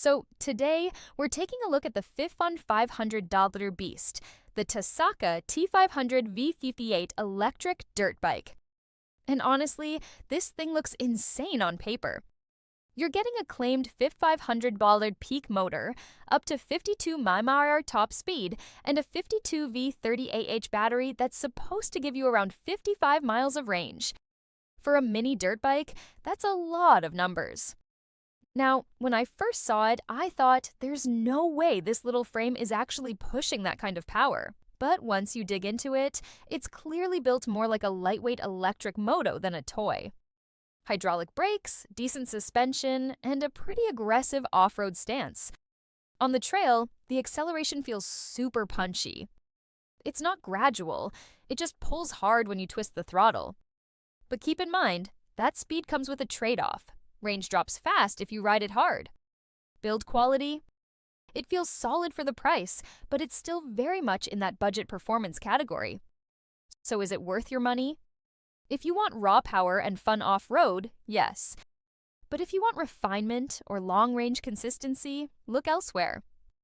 So today, we're taking a look at the Fifun $500 beast, the Tasaca T500-V58 electric dirt bike. And honestly, this thing looks insane on paper. You're getting a claimed $500 peak motor, up to 52 mph top speed, and a 52V30Ah battery that's supposed to give you around 55 miles of range. For a mini dirt bike, that's a lot of numbers. Now, when I first saw it, I thought there's no way this little frame is actually pushing that kind of power. But once you dig into it, it's clearly built more like a lightweight electric moto than a toy. Hydraulic brakes, decent suspension, and a pretty aggressive off-road stance. On the trail, the acceleration feels super punchy. It's not gradual, it just pulls hard when you twist the throttle. But keep in mind, that speed comes with a trade-off. Range drops fast if you ride it hard. Build quality? It feels solid for the price, but it's still very much in that budget performance category. So is it worth your money? If you want raw power and fun off-road, yes. But if you want refinement or long-range consistency, look elsewhere.